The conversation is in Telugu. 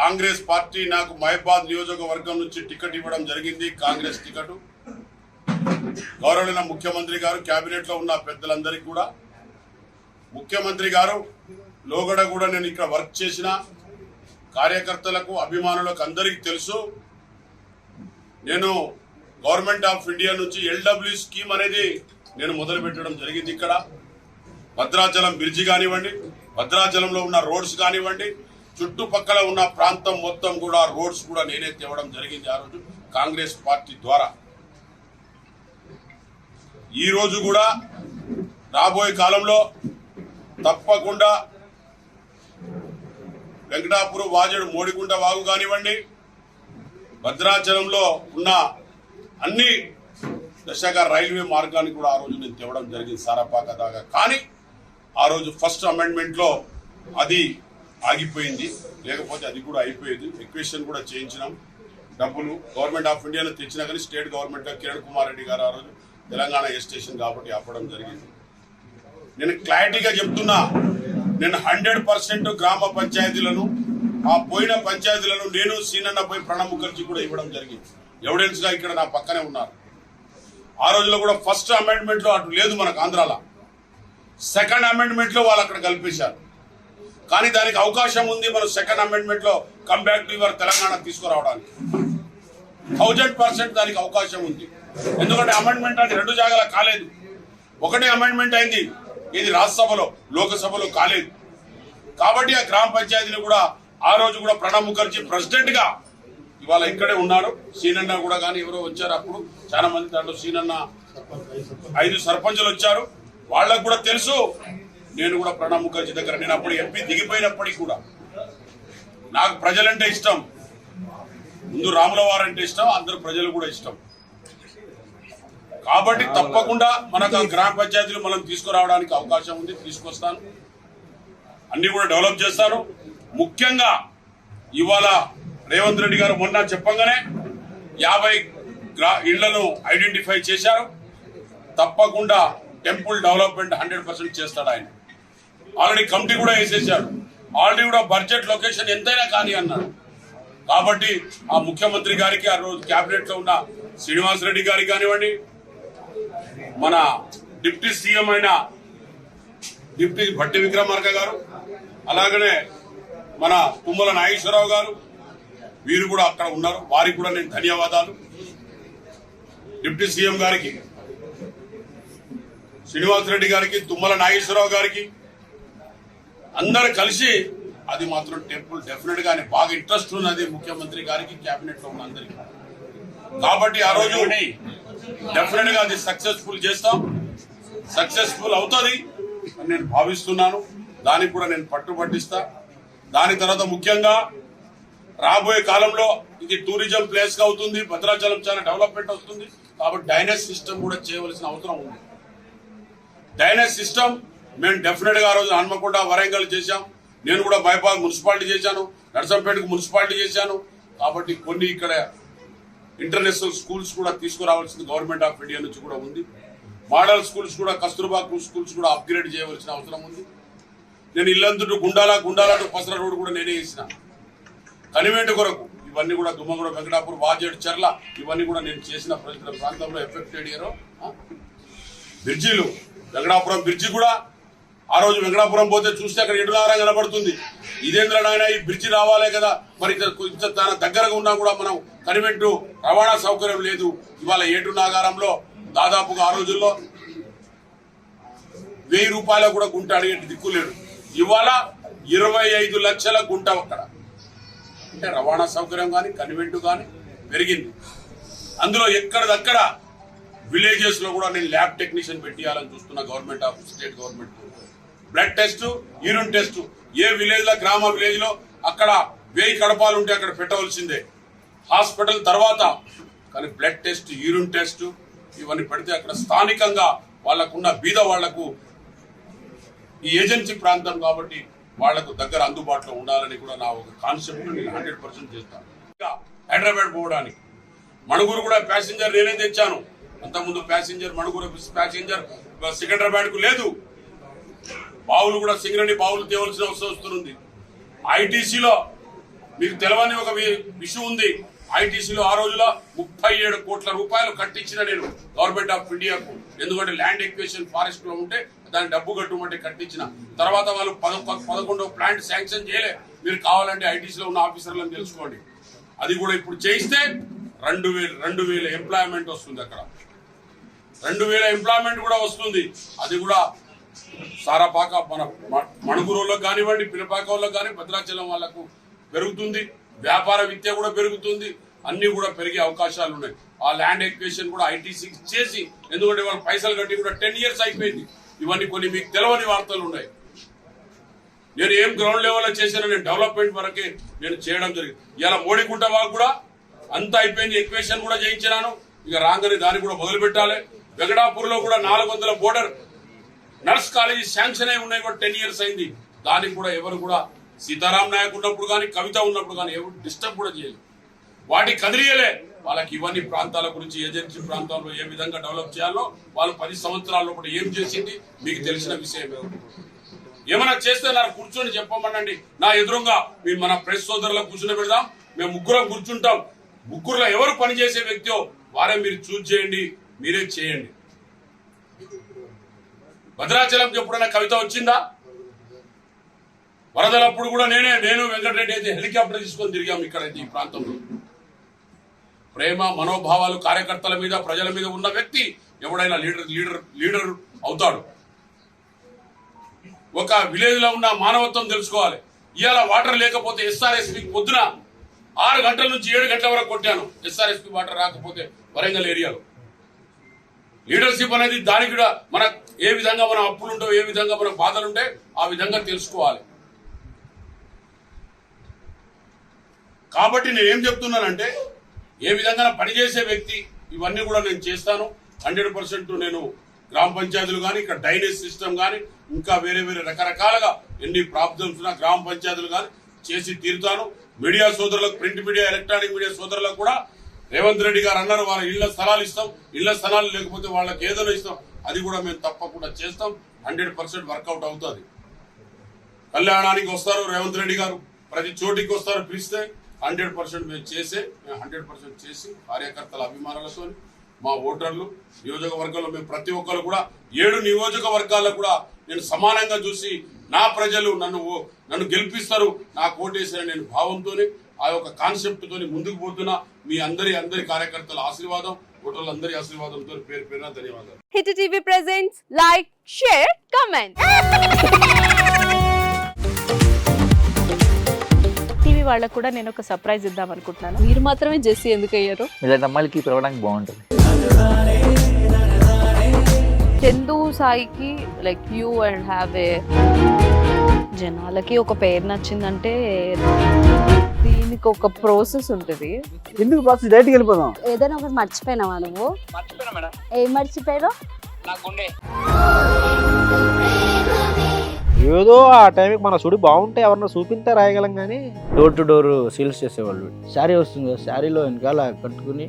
కాంగ్రెస్ పార్టీ నాకు మహబాద్ నియోజకవర్గం నుంచి టికెట్ ఇవ్వడం జరిగింది. కాంగ్రెస్ టికెట్ గౌరవనీయ ముఖ్యమంత్రి గారు, కేబినెట్ లో ఉన్న పెద్దలందరికీ కూడా, ముఖ్యమంత్రి గారు లోగడ కూడా నేను ఇక్కడ వర్క్ చేసిన కార్యకర్తలకు, అభిమానులకు అందరికీ తెలుసు. నేను గవర్నమెంట్ ఆఫ్ ఇండియా నుంచి LW స్కీమ్ అనేది నేను మొదలు పెట్టడం జరిగింది. ఇక్కడ భద్రాచలం బ్రిడ్జి కానివ్వండి, భద్రాచలంలో ఉన్న రోడ్స్ కానివ్వండి, చుట్టుపక్కల ఉన్న ప్రాంతం మొత్తం కూడా రోడ్స్ కూడా నేనే తేవడం జరిగింది ఆ రోజు కాంగ్రెస్ పార్టీ ద్వారా. ఈ రోజు కూడా రాబోయే కాలంలో తప్పకుండా వెంకటాపురం వాజేడు మోడిగుంట వాగు కానివ్వండి, భద్రాచలంలో ఉన్న అన్ని దశగా రైల్వే మార్గాన్ని కూడా ఆ రోజు నేను తేవడం జరిగింది సారపాక దాకా. కానీ ఆ రోజు ఫస్ట్ అమెండ్మెంట్ లో అది ఆగిపోయింది, లేకపోతే అది కూడా అయిపోయేది. ఎక్వేషన్ కూడా చేయించినాం. డబ్బులు గవర్నమెంట్ ఆఫ్ ఇండియాలో తెచ్చినా కానీ స్టేట్ గవర్నమెంట్ కిరణ్ కుమార్ రెడ్డి గారు ఆ రోజు తెలంగాణ స్టేషన్ కాబట్టి ఆపడం జరిగింది. నేను క్లారిటీగా చెప్తున్నా, నేను 100% గ్రామ పంచాయతీలను, ఆ పోయిన పంచాయతీలను నేను సీనన్న పోయి ప్రణబ్ ముఖర్జీ కూడా ఇవ్వడం జరిగింది. ఎవిడెన్స్ గా ఇక్కడ నా పక్కనే ఉన్నారు. ఆ రోజులో కూడా ఫస్ట్ అమెండ్మెంట్ లో అటు లేదు మనకు ఆంధ్రాలో. సెకండ్ అమెండ్మెంట్ లో వాళ్ళు అక్కడ కల్పించారు. కానీ దానికి అవకాశం ఉంది. మనం సెకండ్ అమెండ్మెంట్ లో come back to your Telangana తీసుకురావడానికి 1000% దానికి అవకాశం ఉంది. ఎందుకంటే అమెండ్మెంట్ అది 2 జాగాల కాలేదు. ఒకటే అమెండ్మెంట్ అయింది, ఇది రాజ్యసభలో, లోకసభలో కాలేదు. కాబట్టి ఆ గ్రామ పంచాయతీని కూడా ఆ రోజు కూడా ప్రణబ్ ముఖర్జీ ప్రెసిడెంట్ గా ఇవాళ ఇక్కడే ఉన్నారు. సీనన్న కూడా కానీ ఎవరో వచ్చారు అప్పుడు చాలా మంది, దాంట్లో సీనన్న 5 సర్పంచులు వచ్చారు. వాళ్ళకు కూడా తెలుసు. నేను కూడా ప్రణబ్ ముఖర్జీ దగ్గర, నేను అప్పుడు ఎంపీ దిగిపోయినప్పటికీ కూడా నాకు ప్రజలంటే ఇష్టం. ముందు రాములవారు అంటే ఇష్టం, అందరు ప్రజలు కూడా ఇష్టం. కాబట్టి తప్పకుండా మనకు గ్రామ పంచాయతీలు మనం తీసుకురావడానికి అవకాశం ఉంది. తీసుకొస్తాను, అన్ని కూడా డెవలప్ చేస్తాను. ముఖ్యంగా ఇవాళ రేవంత్ రెడ్డి గారు మొన్న చెప్పగానే 50 ఇళ్లను ఐడెంటిఫై చేశారు. తప్పకుండా టెంపుల్ డెవలప్మెంట్ 100% చేస్తాడు ఆయన. ఆల్రెడీ కమిటీ కూడా వేసేసాడు. ఆల్రెడీ కూడా బడ్జెట్ లొకేషన్ ఎంతైనా కానీ అన్నాడు. కాబట్టి ఆ ముఖ్యమంత్రి గారికి, ఆ రోజు కేబినెట్ లో ఉన్న శ్రీనివాస్ రెడ్డి గారికి కానివ్వండి, మన డిప్యూటీ సీఎం అయిన డిప్యూటీ భట్టి విక్రమార్క గారు, అలాగనే మన తుమ్మల నాగేశ్వరరావు గారు, వీరు కూడా అక్కడ ఉన్నారు. వారికి కూడా నేను ధన్యవాదాలు. డిప్యూటీ సీఎం గారికి, శ్రీనివాస్ రెడ్డి గారికి, తుమ్మల నాగేశ్వరరావు గారికి, అందరూ కలిసి అది మాత్రం టెంపుల్ డెఫినెట్ గా బాగా ఇంట్రెస్ట్ ఉన్నది ముఖ్యమంత్రి గారికి, కేబినెట్ లో ఉన్న అందరికి. కాబట్టి ఆ రోజు డెఫినెట్ గా అది సక్సెస్ఫుల్ చేస్తాం, సక్సెస్ఫుల్ అవుతుంది అని నేను భావిస్తున్నాను. దానికి కూడా నేను పట్టుబట్టిస్తా. దాని తర్వాత ముఖ్యంగా రాబోయే కాలంలో ఇది టూరిజం ప్లేస్ గా అవుతుంది. భద్రాచలం చాలా డెవలప్మెంట్ అవుతుంది. కాబట్టి డైనస్ సిస్టమ్ కూడా చేయవలసిన అవసరం ఉంది. డైనస్ సిస్టమ్ మేము డెఫినెట్ గా ఆ రోజు హన్మకొండ, వరంగల్ చేశాం. నేను కూడా బైపాస్ మున్సిపాలిటీ చేశాను, నర్సంపేటకు మున్సిపాలిటీ చేశాను. కాబట్టి కొన్ని ఇక్కడ ఇంటర్నేషనల్ స్కూల్స్ కూడా తీసుకురావాల్సింది గవర్నమెంట్ ఆఫ్ ఇండియా నుంచి కూడా ఉంది. మోడల్ స్కూల్స్ కూడా, కస్తూర్బా స్కూల్స్ కూడా అప్గ్రేడ్ చేయవలసిన అవసరం ఉంది. నేను ఇల్లందుడు గుండాల టు పసర రోడ్ కూడా నేనే వేసిన కనివెంట కొరకు. ఇవన్నీ కూడా దుమ్మగూడ, వెంకటాపూర్, వాజేడు, చెర్ల ఇవన్నీ కూడా నేను చేసిన ప్రాంతంలో ఎఫెక్టెడ్ ఏరో బ్రిడ్జిలు. వెంకటాపురం బ్రిడ్జి కూడా ఆ రోజు వెంకటాపురం పోతే చూస్తే అక్కడ ఎడులారా కనబడుతుంది. ఇదేంద్ర నాయన ఈ బ్రిడ్జి రావాలే కదా, మరి తన దగ్గరగా ఉన్నా కూడా మనం కనివెంటు రవాణా సౌకర్యం లేదు. ఇవాళ ఏటు నాగారంలో దాదాపుగా ఆ రోజుల్లో 1000 రూపాయల కూడా గుంట అడిగే దిక్కు లేడు. ఇవాళ 25 లక్షల గుంట అక్కడ. అంటే రవాణా సౌకర్యం కానీ, కనివెంటు కానీ పెరిగింది. అందులో ఎక్కడదక్కడ విలేజెస్ లో కూడా నేను ల్యాబ్ టెక్నీషియన్ పెట్టియాలని చూస్తున్నా. Government of state government blood test, urine test A village లో, గ్రామ విలేజ్ లో అక్కడ 1000 కడపాలు ఉంటే అక్కడ పెట్టవలసిందే. హాస్పిటల్ తర్వాత కానీ బ్లడ్ టెస్ట్, యూరిన్ టెస్ట్ ఇవన్నీ పెడితే అక్కడ స్థానికంగా వాళ్ళకున్న బీద వాళ్లకు, ఈ ఏజెన్సీ ప్రాంతం కాబట్టి వాళ్లకు దగ్గర అందుబాటులో ఉండాలని కూడా నా ఒక కాన్సెప్ట్ నేను 100% చేస్తాను. హైదరాబాద్ పోవడానికి మణుగూరు కూడా ప్యాసింజర్ నేనే తెచ్చాను. అంతకుముందు ప్యాసింజర్ మణుగూరు ప్యాసింజర్ సికింద్రాబాద్ కు లేదు. బావులు కూడా సింగరేణి బావులు తేవలసిన అవసరం వస్తుంది. ఐటీసీలో మీకు తెలవని ఒక విషయం ఉంది. ఐటీసీలో ఆ రోజులో 37 కోట్ల రూపాయలు కట్టించిన నేను గవర్నమెంట్ ఆఫ్ ఇండియాకు. ఎందుకంటే ల్యాండ్ ఎక్వేషన్ ఫారెస్ట్ లో ఉంటే దాని డబ్బు కట్టుమంటే కట్టించిన తర్వాత వాళ్ళు 11వ ప్లాంట్ శాంక్షన్ చేయలే. మీరు కావాలంటే ఐటీసీలో ఉన్న ఆఫీసర్లను తెలుసుకోండి. అది కూడా ఇప్పుడు చేయిస్తే 2000 ఎంప్లాయ్మెంట్ వస్తుంది. అక్కడ 2000 ఎంప్లాయ్మెంట్ కూడా వస్తుంది. అది కూడా సారాపాక మన మణుగురువులకు కానివ్వండి, పినపాక వాళ్ళకు కానీ, భద్రాచలం వాళ్ళకు పెరుగుతుంది. వ్యాపార విద్య కూడా పెరుగుతుంది. అన్ని కూడా పెరిగే అవకాశాలు ఉన్నాయి. ఆ ల్యాండ్ ఎక్వేషన్ కూడా ఐటీసీ చేసి, ఎందుకంటే వాళ్ళు పైసలు కట్టి కూడా 10 years అయిపోయింది. ఇవన్నీ కొన్ని మీకు తెలవని వార్తలు ఉన్నాయి. నేను ఏం గ్రౌండ్ లెవెల్లో చేశానో నేను డెవలప్మెంట్ వరకే నేను చేయడం జరిగింది. ఇలా మోడిగుంట వాళ్ళకు కూడా అంత అయిపోయింది. ఎక్వేషన్ కూడా చేయించినాను. ఇక రాగానే దాన్ని కూడా మొదలు పెట్టాలి. వెంకటాపూర్ లో కూడా 400 బోర్డర్ నర్స్ కాలేజీ శాంక్షన్ అయి ఉన్నాయి కూడా 10 years అయింది. దానికి కూడా ఎవరు కూడా సీతారాం నాయక్ ఉన్నప్పుడు కానీ, కవిత ఉన్నప్పుడు కానీ ఎవరు డిస్టర్బ్ కూడా చేయలేదు. వాటికి కదిలియలే. వాళ్ళకి ఇవన్నీ ప్రాంతాల గురించి, ఏజెన్సీ ప్రాంతాల్లో ఏ విధంగా డెవలప్ చేయాలో వాళ్ళు 10 సంవత్సరాల్లో కూడా ఏం చేసింది మీకు తెలిసిన విషయం. ఏమైనా చేస్తే నాకు కూర్చొని చెప్పమనండి. నా ఎదురుగా మీరు మన ప్రెస్ సోదరులకు కూర్చుని పెడదాం. మేము ముగ్గురం కూర్చుంటాం. ముగ్గురులో ఎవరు పనిచేసే వ్యక్తిో వారే మీరు చూస్ చేయండి, మీరే చేయండి. భద్రాచలంకి ఎప్పుడైనా కవిత వచ్చిందా? వరదలప్పుడు కూడా నేను వెంకటరెడ్డి అయితే హెలికాప్టర్ తీసుకొని తిరిగాం ఇక్కడైతే ఈ ప్రాంతంలో. ప్రేమ మనోభావాలు కార్యకర్తల మీద, ప్రజల మీద ఉన్న వ్యక్తి ఎవడైనా లీడర్ అవుతాడు. ఒక విలేజ్ లో ఉన్న మానవత్వం తెలుసుకోవాలి. ఇవాళ వాటర్ లేకపోతే ఎస్ఆర్ఎస్పి పొద్దున 6 గంటల నుంచి 7 గంటల వరకు కొట్టాను. ఎస్ఆర్ఎస్పి వాటర్ రాకపోతే వరంగల్ ఏరియాలో. లీడర్షిప్ అనేది దానికి కూడా మన ఏ విధంగా మన అప్పులుంటో, ఏ విధంగా మన బాధలుంటే ఆ విధంగా తెలుసుకోవాలి. కాబట్టి నేనేం చెప్తున్నానంటే, ఏ విధంగా పనిచేసే వ్యక్తి ఇవన్నీ కూడా నేను చేస్తాను. 100% నేను గ్రామ పంచాయతీలు కానీ, ఇక్కడ డ్రైనేజ్ సిస్టమ్ కానీ, ఇంకా వేరే రకరకాలుగా ఎన్ని ప్రాబ్లమ్స్ ఉన్నా గ్రామ పంచాయతీలు కానీ చేసి తీరుతాను. మీడియా సోదరులకు, ప్రింట్ మీడియా, ఎలక్ట్రానిక్ మీడియా సోదరులకు కూడా రేవంత్ రెడ్డి గారు అన్నారు వాళ్ళ ఇళ్ల స్థలాలు ఇస్తాం. ఇళ్ల స్థలాలు లేకపోతే వాళ్ళకి ఏదైనా ఇస్తాం. అది కూడా మేము తప్పకుండా చేస్తాం. 100% వర్కౌట్ అవుతుంది. కళ్యాణానికి వస్తారు రేవంత్ రెడ్డి గారు, ప్రతి చోటికి వస్తారు పిలిస్తే 100% మేము 100% చేసి కార్యకర్తల అభిమానులతో, మా ఓటర్లు, నియోజకవర్గంలో మేము ప్రతి ఒక్కరు కూడా 7 నియోజకవర్గాల్లో కూడా నేను సమానంగా చూసి నా ప్రజలు నన్ను గెలిపిస్తారు, నాకు ఓటేసిన నేను భావంతోనే, ఆ యొక్క కాన్సెప్ట్ తోని ముందుకు పోతున్నా. మీ అందరి కార్యకర్తల ఆశీర్వాదం, ఓటర్లందరి ఆశీర్వాదంతో పేరు పేరున ధన్యవాదాలు. Hit TV presents like, share, comment. TV వాళ్ళకు కూడా నేను ఒక సర్ప్రైజ్ ఇద్దాం అనుకుంటున్నాను. మీరు మాత్రమే జెస్సీ ఎందుకు అయ్యారు? ఇలాంటి అమ్మాయిలకి పిలవడానికి బాగుంటుంది. చందు సాయికి like you and have a జనాలకి ఒక పేరు నచ్చిందంటే దీనికి ఒక ప్రాసెస్ ఉంటుంది. ఎందుకు ప్రాసెస్ డైరెక్ట్గా వెళ్ళిపోదాం. ఏదైనా ఒకటి మర్చిపోయినావా నువ్వు? మర్చిపోయినా మేడం. ఏం మర్చిపోయావు? నా గుండె. ఏదో ఆ టైంకి మన సుడి బాగుంటే ఎవరన్నా చూపిస్తే రాయగలం కానీ డోర్ టు డోర్ సేల్స్ చేసేవాళ్ళు. శారీ వస్తుంది, శారీలో వెనకాల కట్టుకుని